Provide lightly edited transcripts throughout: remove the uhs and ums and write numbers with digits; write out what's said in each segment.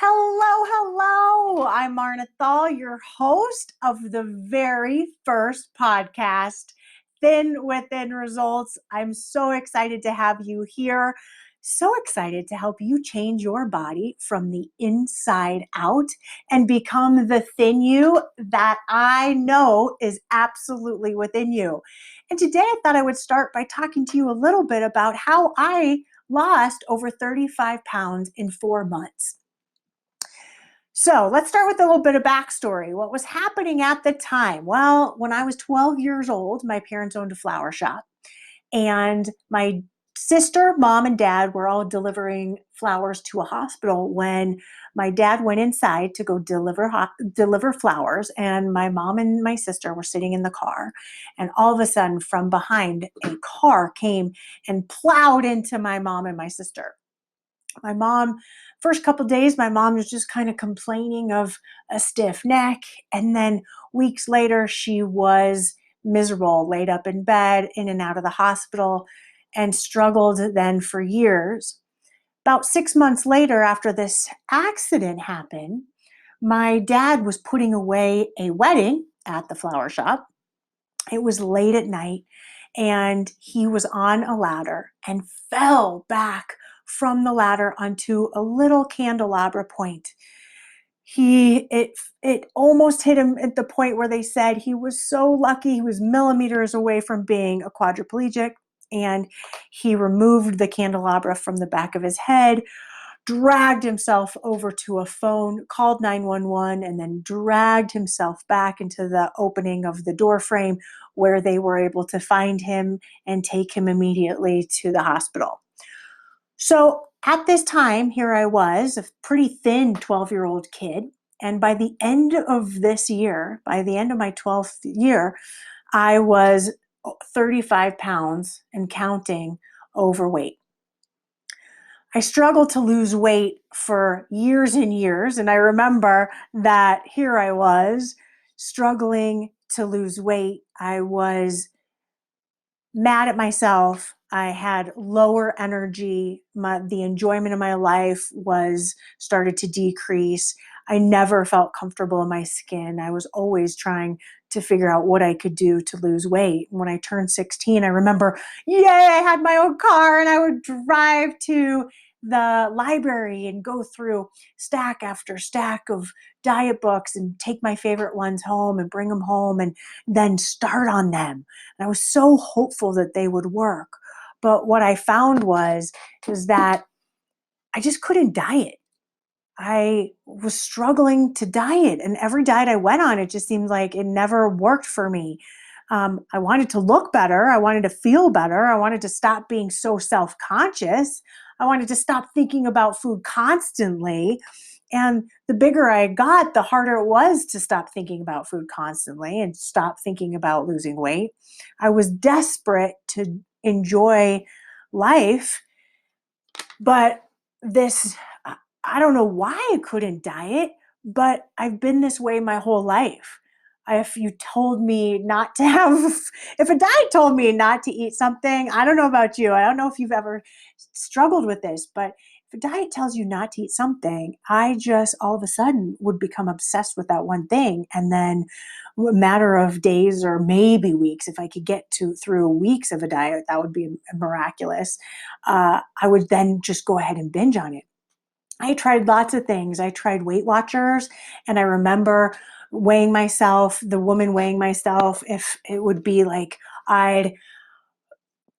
Hello, hello. I'm Marna Thall, your host of the very first podcast, Thin Within Results. I'm so excited to have you here. So excited to help you change your body from the inside out and become the thin you that I know is absolutely within you. And today I thought I would start by talking to you a little bit about how I lost over 35 pounds in 4 months. So let's start with a little bit of backstory. What was happening at the time? Well, when I was 12 years old, my parents owned a flower shop, and my sister, mom, and dad were all delivering flowers to a hospital when my dad went inside to go deliver flowers, and my mom and my sister were sitting in the car, and all of a sudden from behind a car came and plowed into my mom and my sister. My mom, first couple days, my mom was just kind of complaining of a stiff neck. And then weeks later, she was miserable, laid up in bed, in and out of the hospital, and struggled then for years. About 6 months later, after this accident happened, my dad was putting away a wedding at the flower shop. It was late at night, and he was on a ladder and fell back from the ladder onto a little candelabra point. It almost hit him at the point where they said he was so lucky. He was millimeters away from being a quadriplegic, and he removed the candelabra from the back of his head, dragged himself over to a phone, called 911, and then dragged himself back into the opening of the door frame, where they were able to find him and take him immediately to the hospital. So at this time, here I was, a pretty thin 12-year-old kid. And by the end of this year, by the end of my 12th year, I was 35 pounds and counting overweight. I struggled to lose weight for years and years. And I remember that here I was struggling to lose weight. I was mad at myself. I had lower energy. The enjoyment of my life was started to decrease. I never felt comfortable in my skin. I was always trying to figure out what I could do to lose weight. When I turned 16, I remember, yay, I had my own car, and I would drive to the library and go through stack after stack of diet books and take my favorite ones home and bring them home and then start on them. And I was so hopeful that they would work. But what I found was that I just couldn't diet. I was struggling to diet, and every diet I went on, it just seemed like it never worked for me. I wanted to look better. I wanted to feel better. I wanted to stop being so self-conscious. I wanted to stop thinking about food constantly. And the bigger I got, the harder it was to stop thinking about food constantly and stop thinking about losing weight. I was desperate to enjoy life, but I don't know why I couldn't diet, but I've been this way my whole life. If you told me not to have, if a diet told me not to eat something, I don't know about you. I don't know if you've ever struggled with this, but if a diet tells you not to eat something, I just all of a sudden would become obsessed with that one thing. And then a matter of days or maybe weeks, if I could get through weeks of a diet, that would be miraculous. I would then just go ahead and binge on it. I tried lots of things. I tried Weight Watchers, and I remember weighing myself, the woman weighing myself, if it would be like I'd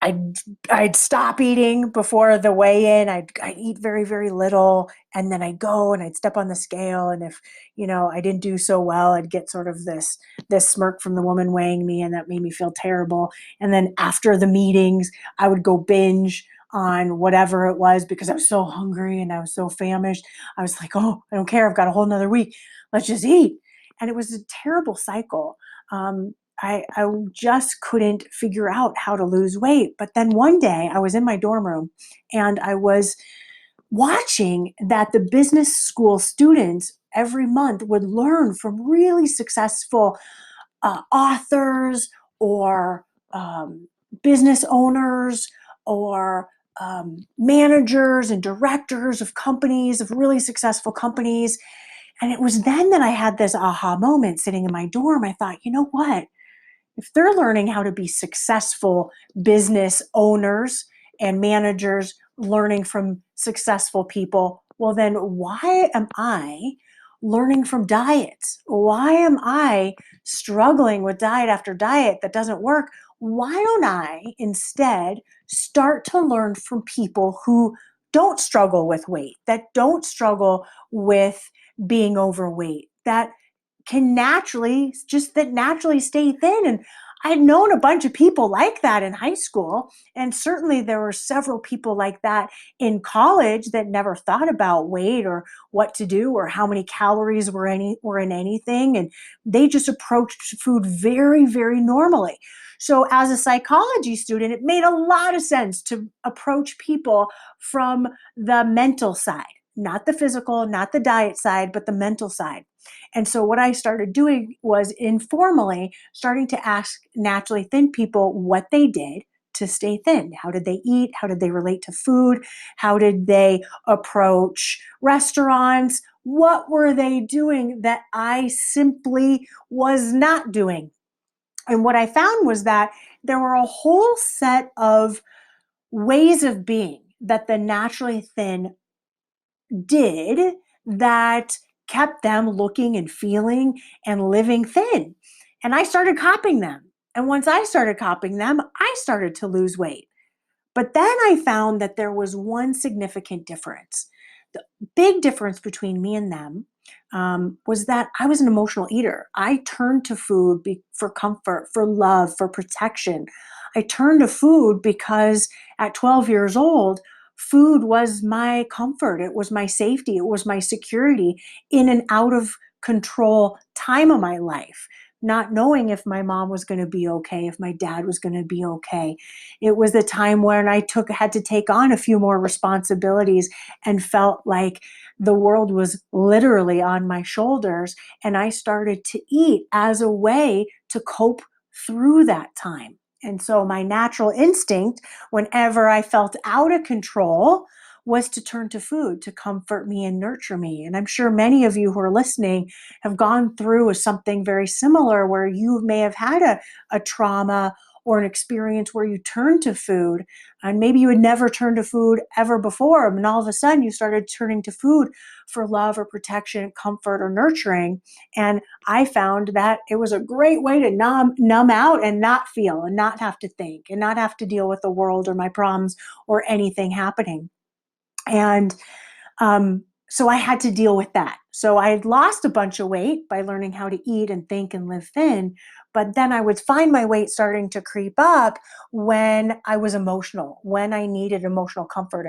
I'd stop eating before the weigh-in. I'd eat very, very little, and then I'd go and I'd step on the scale, and if I didn't do so well, I'd get sort of this smirk from the woman weighing me, and that made me feel terrible. And then after the meetings, I would go binge on whatever it was because I was so hungry and I was so famished. I was like, oh, I don't care. I've got a whole nother week. Let's just eat. And it was a terrible cycle. I just couldn't figure out how to lose weight. But then one day I was in my dorm room and I was watching that the business school students every month would learn from really successful authors or business owners or managers and directors of companies, of really successful companies. And it was then that I had this aha moment sitting in my dorm. I thought, you know what? If they're learning how to be successful business owners and managers, learning from successful people, well, then why am I learning from diets? Why am I struggling with diet after diet that doesn't work? Why don't I instead start to learn from people who don't struggle with weight, that don't struggle with being overweight, that can naturally stay thin? And I'd known a bunch of people like that in high school, and certainly there were several people like that in college that never thought about weight or what to do or how many calories were in anything, and they just approached food very, very normally. So as a psychology student, it made a lot of sense to approach people from the mental side, not the physical, not the diet side, but the mental side. And so what I started doing was informally starting to ask naturally thin people what they did to stay thin. How did they eat? How did they relate to food? How did they approach restaurants? What were they doing that I simply was not doing? And what I found was that there were a whole set of ways of being that the naturally thin did that kept them looking and feeling and living thin. And I started copying them. And once I started copying them, I started to lose weight. But then I found that there was one significant difference. The big difference between me and them was that I was an emotional eater. I turned to food for comfort, for love, for protection. I turned to food because at 12 years old, food was my comfort. It was my safety. It was my security in an out of control time of my life, not knowing if my mom was going to be okay, if my dad was going to be okay. It was the time when I had to take on a few more responsibilities and felt like the world was literally on my shoulders. And I started to eat as a way to cope through that time. And so my natural instinct, whenever I felt out of control, was to turn to food to comfort me and nurture me. And I'm sure many of you who are listening have gone through something very similar where you may have had a trauma or an experience where you turned to food, and maybe you had never turned to food ever before, and all of a sudden you started turning to food for love or protection, comfort or nurturing. And I found that it was a great way to numb out and not feel and not have to think and not have to deal with the world or my problems or anything happening. And so I had to deal with that. So I had lost a bunch of weight by learning how to eat and think and live thin. But then I would find my weight starting to creep up when I was emotional, when I needed emotional comfort.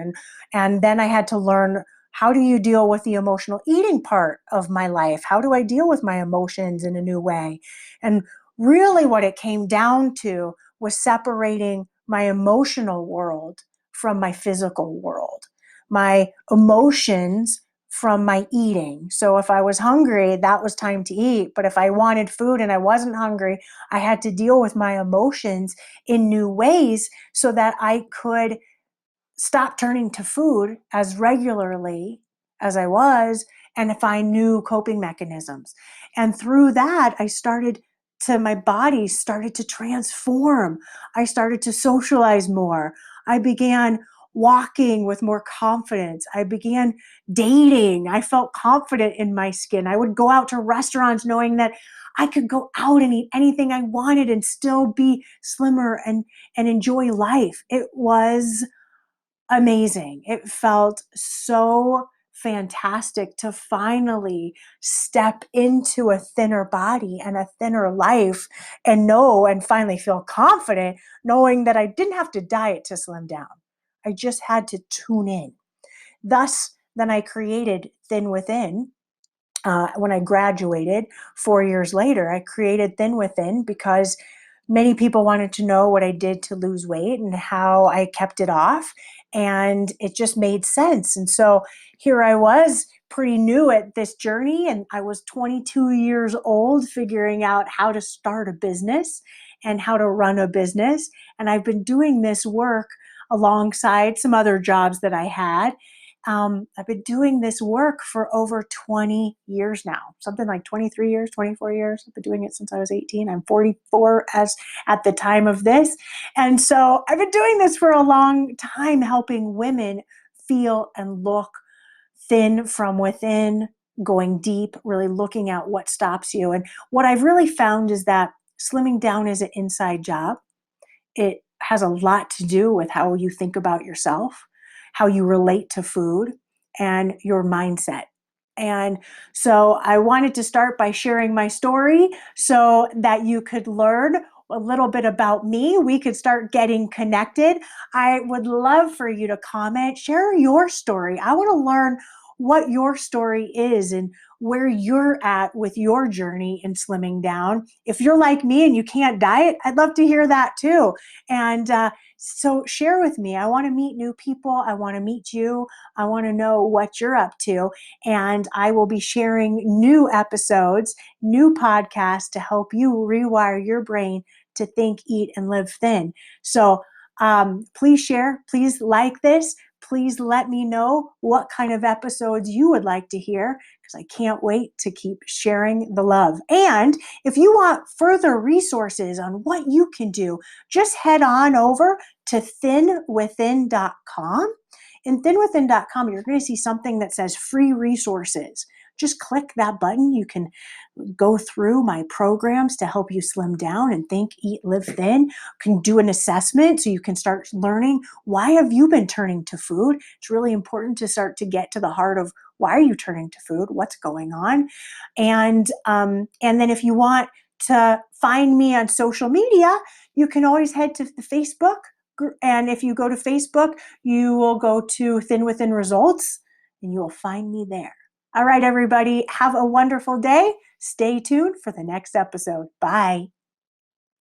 And then I had to learn, how do you deal with the emotional eating part of my life? How do I deal with my emotions in a new way? And really what it came down to was separating my emotional world from my physical world, my emotions from my eating. So if I was hungry, that was time to eat. But if I wanted food and I wasn't hungry, I had to deal with my emotions in new ways so that I could stop turning to food as regularly as I was and find new coping mechanisms. And through that, my body started to transform. I started to socialize more. I began walking with more confidence. I began dating. I felt confident in my skin. I would go out to restaurants knowing that I could go out and eat anything I wanted and still be slimmer and enjoy life. It was amazing. It felt so fantastic to finally step into a thinner body and a thinner life and know and finally feel confident knowing that I didn't have to diet to slim down. I just had to tune in. Thus, then I created Thin Within. When I graduated 4 years later, I created Thin Within because many people wanted to know what I did to lose weight and how I kept it off. And it just made sense. And so here I was, pretty new at this journey. And I was 22 years old, figuring out how to start a business and how to run a business. And I've been doing this work alongside some other jobs that I had. I've been doing this work for over 20 years now, something like 23 years, 24 years. I've been doing it since I was 18. I'm 44 as at the time of this. And so I've been doing this for a long time, helping women feel and look thin from within, going deep, really looking at what stops you. And what I've really found is that slimming down is an inside job. It has a lot to do with how you think about yourself, how you relate to food, and your mindset. And so I wanted to start by sharing my story so that you could learn a little bit about me. We could start getting connected. I would love for you to comment, share your story. I want to learn what your story is and where you're at with your journey in slimming down. If you're like me and you can't diet, I'd love to hear that too. And so share with me. I want to meet new people. I want to meet you. I want to know what you're up to. And I will be sharing new episodes, new podcasts to help you rewire your brain to think, eat, and live thin. So please share. Please like this. Please let me know what kind of episodes you would like to hear, because I can't wait to keep sharing the love. And if you want further resources on what you can do, just head on over to thinwithin.com. In thinwithin.com, you're going to see something that says free resources. Just click that button. You can go through my programs to help you slim down and think, eat, live thin. You can do an assessment so you can start learning, why have you been turning to food? It's really important to start to get to the heart of, why are you turning to food? What's going on? And then if you want to find me on social media, you can always head to the Facebook. And if you go to Facebook, you will go to Thin Within Results and you will find me there. All right, everybody, have a wonderful day. Stay tuned for the next episode. Bye.